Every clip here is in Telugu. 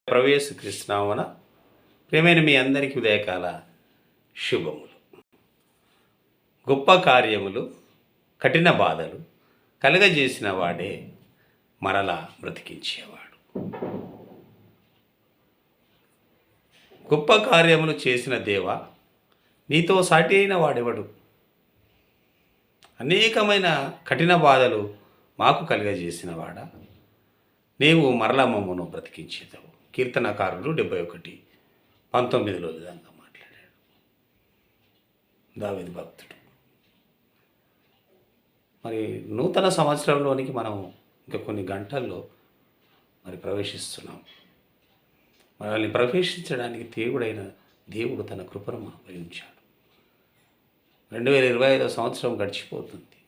ప్రవేశకృష్ణావన ప్రేమైన మీ అందరికీ ఉదయకాల శుభములు. గొప్ప కార్యములు, కఠిన బాధలు కలగజేసిన వాడే మరలా బ్రతికించేవాడు. గొప్ప కార్యములు చేసిన దేవ, నీతో సాటి అయిన వాడెవడు? అనేకమైన కఠిన బాధలు మాకు కలుగజేసిన వాడా, నీవు మరలా మమ్మను బ్రతికించేదావు. కీర్తనకారుడు 71:19 విధంగా మాట్లాడాడు దావీదు భక్తుడు. మరి నూతన సంవత్సరంలోనికి మనం ఇంకా కొన్ని గంటల్లో ప్రవేశిస్తున్నాం. మనల్ని ప్రవేశించడానికి దేవుడు తన కృపను ఉపయోగించాడు. 2025 సంవత్సరం గడిచిపోతుంది.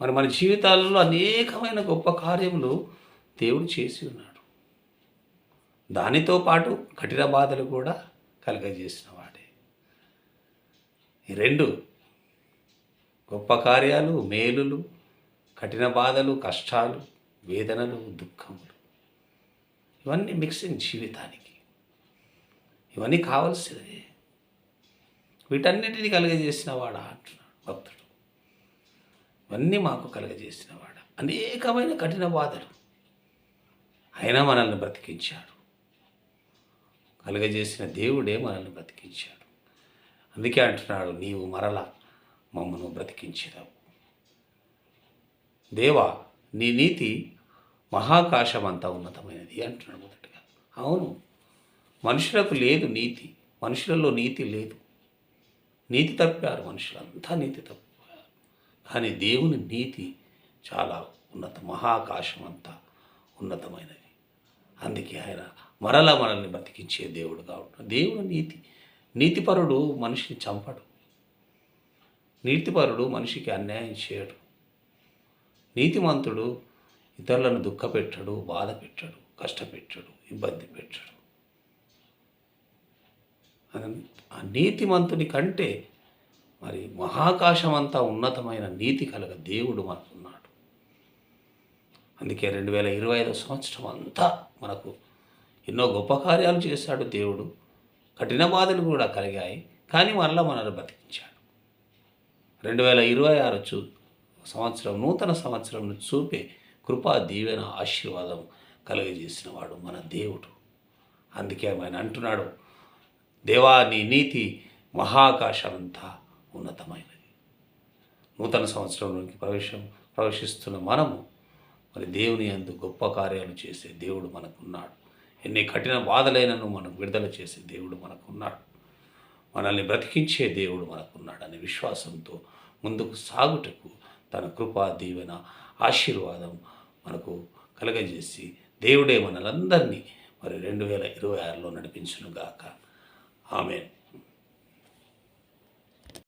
మన జీవితాలలో అనేకమైన గొప్ప కార్యములు దేవుడు చేసి ఉన్నాడు. దానితో పాటు కఠిన బాధలు కూడా కలగజేసిన వాడే. ఈ రెండు గొప్ప కార్యాలు, మేలులు, కఠిన బాధలు, కష్టాలు, వేదనలు, దుఃఖములు, ఇవన్నీ మిక్సింగ్ జీవితానికి. ఇవన్నీ కావలసినవి. వీటన్నిటిని కలగజేసిన వాడా అంటున్నాడు భక్తుడు. ఇవన్నీ మాకు కలగజేసిన వాడా. అనేకమైన కఠిన బాధలు అయినా మనల్ని బ్రతికించాడు. కలుగజేసిన దేవుడే మనల్ని బ్రతికించాడు. అందుకే అంటున్నాడు, నీవు మరలా మమ్మను బ్రతికించినావు. దేవా, నీ నీతి మహాకాశమంతా ఉన్నతమైనది అంటున్నాడు మొదటగా. అవును, మనుషులకు లేదు నీతి. మనుషులలో నీతి లేదు. నీతి తప్పారు మనుషులంతా, నీతి తప్పారు. కానీ దేవుని నీతి చాలా మహాకాశమంతా ఉన్నతమైనది. అందుకే ఆయన మరలా మనల్ని బ్రతికించే దేవుడుగా ఉంటాడు. దేవుడు నీతిపరుడు మనిషిని చంపడు. నీతిపరుడు మనిషికి అన్యాయం చేయడు. నీతిమంతుడు ఇతరులను దుఃఖపెట్టడు, బాధ పెట్టడు, కష్టపెట్టడు, ఇబ్బంది పెట్టడు. ఆ నీతిమంతుని కంటే మహాకాశమంతా ఉన్నతమైన నీతి కలగ దేవుడు మనకున్నాడు. అందుకే 2025 సంవత్సరం అంతా మనకు ఎన్నో గొప్ప కార్యాలు చేశాడు దేవుడు. కఠిన బాధలు కూడా కలిగాయి, కానీ మరలా మనల్ని బ్రతికించాడు. 2026 సంవత్సరం, నూతన సంవత్సరం చూపే కృపా దీవెన ఆశీర్వాదం కలుగజేసిన వాడు మన దేవుడు. అందుకే ఆయన అంటున్నాడు, దేవా, నీ నీతి మహాకాశమంతా ఉన్నతమైనది. నూతన సంవత్సరంలోకి ప్రవేశిస్తున్న మనము దేవుని యందు గొప్ప కార్యాలు చేసే దేవుడు మనకున్నాడు. ఎన్ని కఠిన బాధలైనను మనకు విడుదల చేసే దేవుడు మనకున్నాడు. మనల్ని బ్రతికించే దేవుడు మనకున్నాడు అనే విశ్వాసంతో ముందుకు సాగుటకు తన కృపా దీవెన ఆశీర్వాదం మనకు కలగజేసి దేవుడే మనలందరినీ 2026లో నడిపించునుగాక. ఆమేన్.